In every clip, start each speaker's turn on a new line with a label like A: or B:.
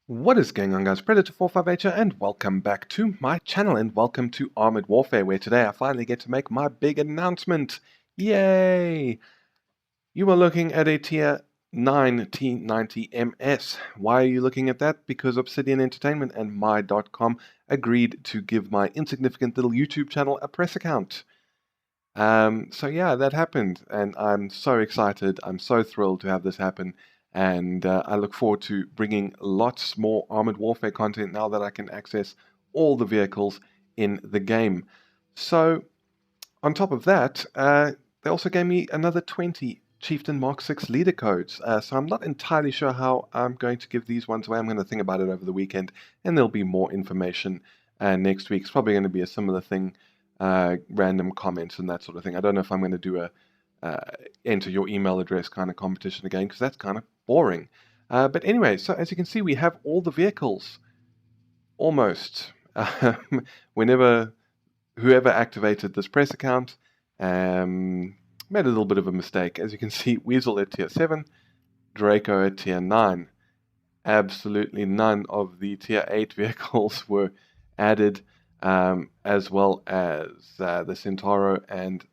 A: What is going on, guys? Predator458 here, and welcome back to my channel, and welcome to Armored Warfare, where today I finally get to make my big announcement. Yay! You are looking at a Tier 9 T-90MS. Why are you looking at that? Because Obsidian Entertainment and My.com agreed to give my insignificant little YouTube channel a press account. So yeah, that happened, and I'm so excited. I'm so thrilled to have this happen. And I look forward to bringing lots more Armored Warfare content now that I can access all the vehicles in the game. So, on top of that, they also gave me another 20 Chieftain Mk6 leader codes. So I'm not entirely sure how I'm going to give these ones away. I'm going to think about it over the weekend, and there'll be more information next week. It's probably going to be a similar thing, random comments and that sort of thing. I don't know if I'm going to do a enter your email address kind of competition again, because that's kind of boring. But anyway, so as you can see, we have all the vehicles, almost. Whoever activated this press account made a little bit of a mistake. As you can see, Weasel at Tier 7, Draco at Tier 9. Absolutely none of the Tier 8 vehicles were added, as well as the Centauro and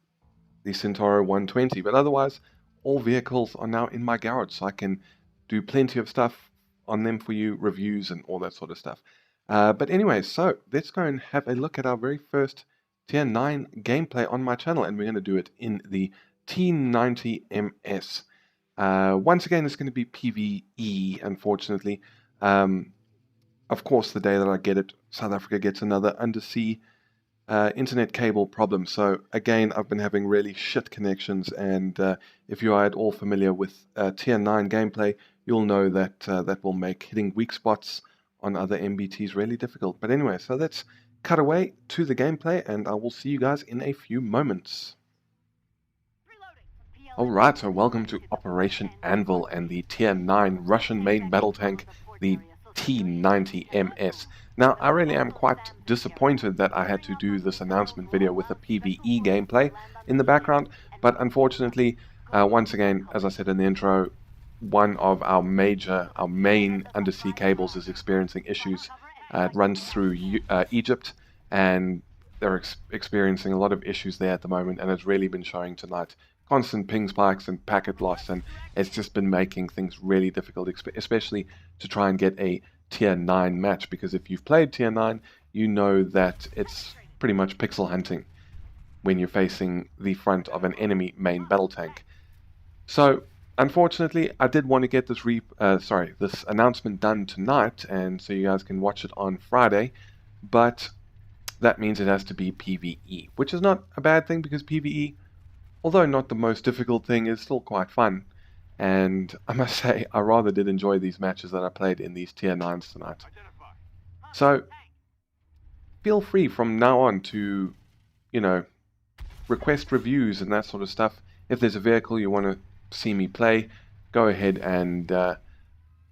A: the Centauro 120, but otherwise all vehicles are now in my garage, so I can do plenty of stuff on them for you, reviews and all that sort of stuff. But anyway, so let's go and have a look at our very first Tier 9 gameplay on my channel, and we're going to do it in the T-90MS. Once again, it's going to be PvE, unfortunately. Of course, the day that I get it, South Africa gets another undersea internet cable problem. So again, I've been having really shit connections, and if you are at all familiar with Tier 9 gameplay, you'll know that that will make hitting weak spots on other MBTs really difficult. But anyway, so let's cut away to the gameplay, and I will see you guys in a few moments. Alright, so welcome to Operation Anvil and the Tier 9 Russian main battle tank, the T-90MS. Now, I really am quite disappointed that I had to do this announcement video with a PvE gameplay in the background, but unfortunately, once again, as I said in the intro, one of our main undersea cables is experiencing issues. It runs through Egypt, and they're experiencing a lot of issues there at the moment, and it's really been showing tonight. Constant ping spikes and packet loss, and it's just been making things really difficult, especially to try and get a Tier 9 match, because if you've played Tier 9, you know that it's pretty much pixel hunting when you're facing the front of an enemy main battle tank. So, unfortunately, I did want to get this this announcement done tonight, and so you guys can watch it on Friday, but that means it has to be PvE, which is not a bad thing, because PvE, although not the most difficult thing, is still quite fun. And I must say, I rather did enjoy these matches that I played in these Tier 9s tonight. So, feel free from now on to, request reviews and that sort of stuff. If there's a vehicle you want to see me play, go ahead and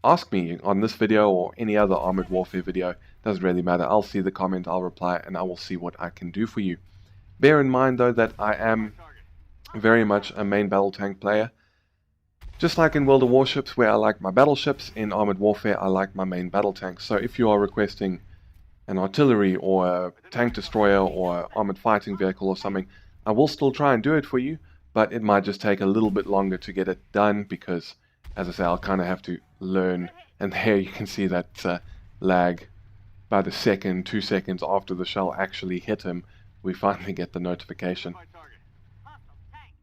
A: ask me on this video or any other Armored Warfare video. Doesn't really matter. I'll see the comment, I'll reply, and I will see what I can do for you. Bear in mind, though, that I am very much a main battle tank player. Just like in World of Warships, where I like my battleships, in Armored Warfare I like my main battle tanks. So if you are requesting an artillery or a tank destroyer or armored fighting vehicle or something, I will still try and do it for you, but it might just take a little bit longer to get it done, because, as I say, I'll kind of have to learn. And there you can see that lag. About a second, 2 seconds after the shell actually hit him, we finally get the notification.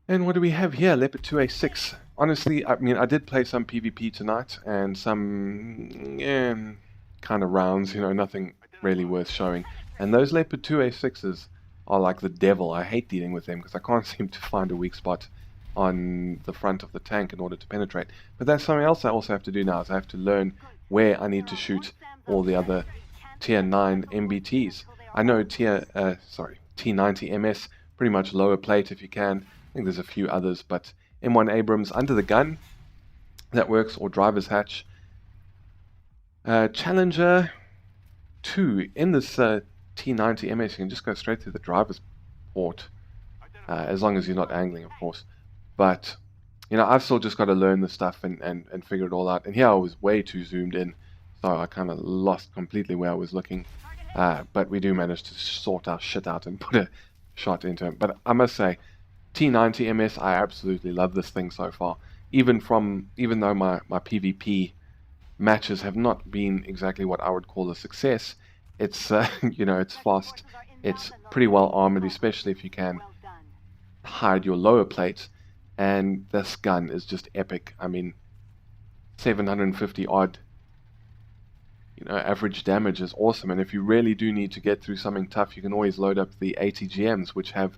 A: And what do we have here? Leopard 2A6. Honestly, I mean, I did play some PvP tonight, and some kind of rounds, nothing really worth showing. And those Leopard 2A6s are like the devil. I hate dealing with them, because I can't seem to find a weak spot on the front of the tank in order to penetrate. But that's something else I also have to do now, is I have to learn where I need to shoot all the other Tier 9 MBTs. I know T-90MS, pretty much lower plate if you can. I think there's a few others, but M1 Abrams under the gun, that works, or driver's hatch. Challenger 2, in this T-90MS, you can just go straight through the driver's port, as long as you're not angling, of course. But, I've still just got to learn the stuff and figure it all out. And here I was way too zoomed in, so I kind of lost completely where I was looking. But we do manage to sort our shit out and put a shot into him. But I must say, T-90MS, I absolutely love this thing so far. Even though my PvP matches have not been exactly what I would call a success, it's it's fast, it's pretty well armored, especially if you can hide your lower plates, and this gun is just epic. I mean, 750 odd average damage is awesome, and if you really do need to get through something tough, you can always load up the ATGMs, which have,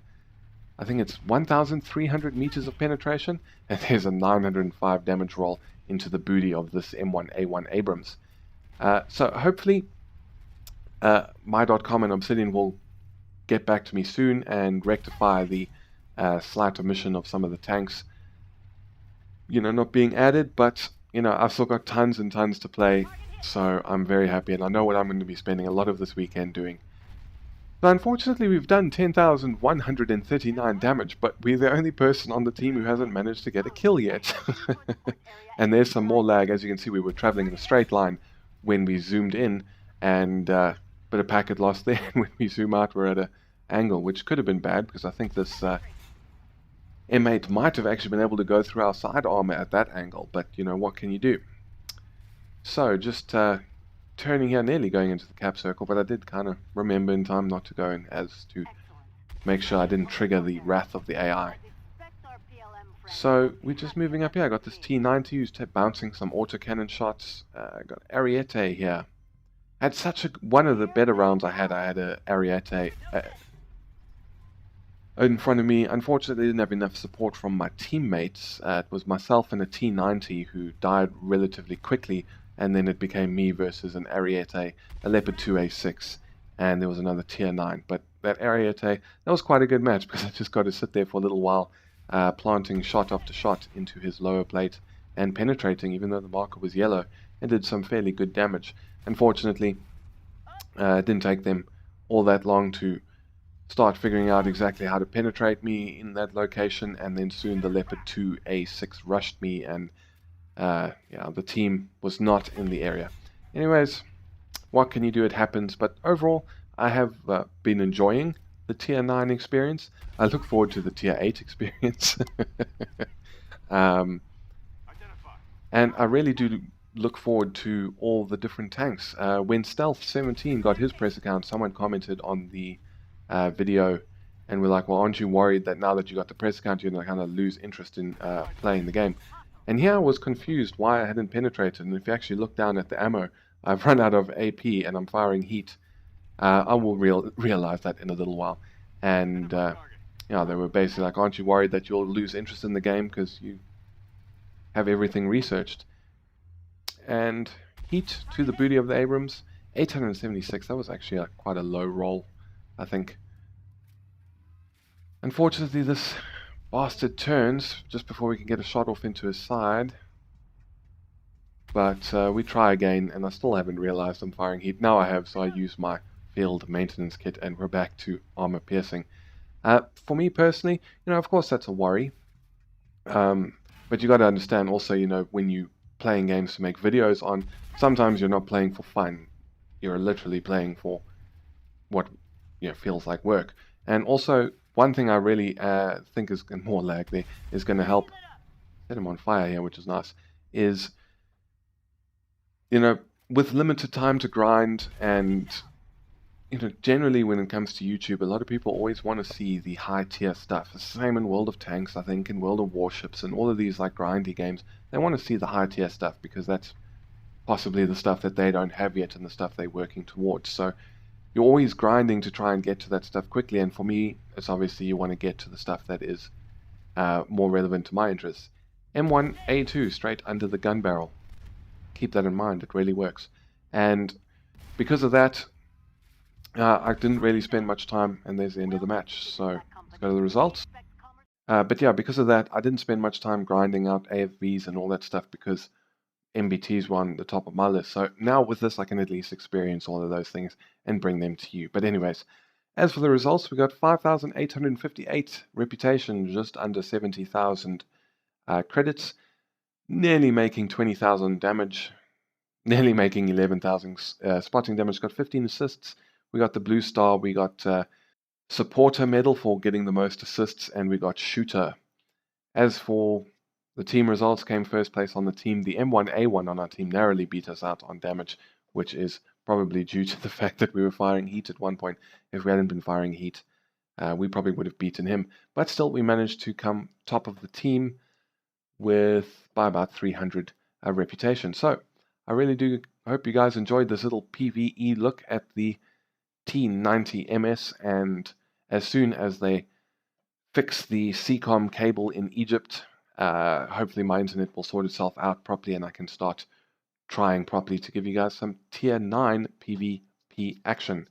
A: I think it's 1,300 meters of penetration, and there's a 905 damage roll into the booty of this M1A1 Abrams. So hopefully my.com and Obsidian will get back to me soon and rectify the slight omission of some of the tanks not being added, but I've still got tons and tons to play, so I'm very happy, and I know what I'm going to be spending a lot of this weekend doing. So unfortunately we've done 10,139 damage, but we're the only person on the team who hasn't managed to get a kill yet. And there's some more lag. As you can see, we were traveling in a straight line when we zoomed in, and bit of packet loss there. When we zoom out, we're at an angle, which could have been bad, because I think this M8 might have actually been able to go through our side armor at that angle, but what can you do? So just turning here, nearly going into the cap circle, but I did kind of remember in time not to go in, as to make sure I didn't trigger the wrath of the AI. So we're just moving up here. I got this T90 who's bouncing some autocannon shots. I got Ariete here. I had one of the better rounds I had a Ariete in front of me. Unfortunately, I didn't have enough support from my teammates. It was myself and a T90 who died relatively quickly, and then it became me versus an Ariete, a Leopard 2A6, and there was another tier 9. But that Ariete, that was quite a good match, because I just got to sit there for a little while, planting shot after shot into his lower plate and penetrating, even though the marker was yellow, and did some fairly good damage. Unfortunately, it didn't take them all that long to start figuring out exactly how to penetrate me in that location, and then soon the Leopard 2A6 rushed me, and the team was not in the area. Anyways, what can you do? It happens. But overall, I have been enjoying the tier 9 experience. I look forward to the tier 8 experience. And I really do look forward to all the different tanks. When Stealth17 got his press account, someone commented on the video, and we're like, well, aren't you worried that now that you got the press account, you're going to kind of lose interest in playing the game? And here I was confused why I hadn't penetrated, and if you actually look down at the ammo, I've run out of AP and I'm firing heat. I will realize that in a little while. And they were basically like, aren't you worried that you'll lose interest in the game because you have everything researched? And heat to the booty of the Abrams, 876. That was actually quite a low roll, I think. Unfortunately, this bastard turns just before we can get a shot off into his side. But we try again, and I still haven't realized I'm firing heat. Now I have, so I use my field maintenance kit, and we're back to armor piercing. For me personally, of course that's a worry. But you got to understand also, when you playing games to make videos on, sometimes you're not playing for fun. You're literally playing for what feels like work. And also, one thing I really think is more lag there is going to help set him on fire here, which is nice, is with limited time to grind, and generally when it comes to YouTube, a lot of people always want to see the high tier stuff. It's the same in World of Tanks, I think, in World of Warships, and all of these like grindy games. They want to see the high tier stuff because that's possibly the stuff that they don't have yet and the stuff they're working towards. So you're always grinding to try and get to that stuff quickly, and for me, it's obviously you want to get to the stuff that is more relevant to my interests. M1A2 straight under the gun barrel. Keep that in mind, it really works. And because of that, I didn't really spend much time, and there's the end of the match. So let's go to the results. But yeah, because of that, I didn't spend much time grinding out AFVs and all that stuff, because MBTs were on the top of my list. So now with this, I can at least experience all of those things and bring them to you. But anyways, as for the results, we got 5,858 reputation, just under 70,000 credits, nearly making 20,000 damage. nearly making 11,000 spotting damage. Got 15 assists. We got the blue star. We got supporter medal for getting the most assists, and we got shooter. As for the team results, came first place on the team. The M1A1 on our team narrowly beat us out on damage, which is probably due to the fact that we were firing heat at one point. If we hadn't been firing heat, we probably would have beaten him. But still, we managed to come top of the team by about 300 reputation. So I really do hope you guys enjoyed this little PvE look at the T-90MS, and as soon as they fix the CCOM cable in Egypt, hopefully my internet will sort itself out properly and I can start trying properly to give you guys some tier 9 PvP action.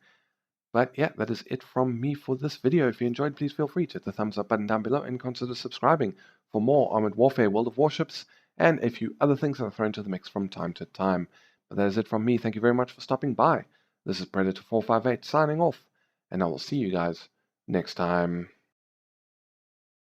A: But yeah, that is it from me for this video. If you enjoyed, please feel free to hit the thumbs up button down below and consider subscribing for more Armored Warfare, World of Warships, and a few other things that are thrown into the mix from time to time. But that is it from me. Thank you very much for stopping by. This is Predator458 signing off, and I will see you guys next time.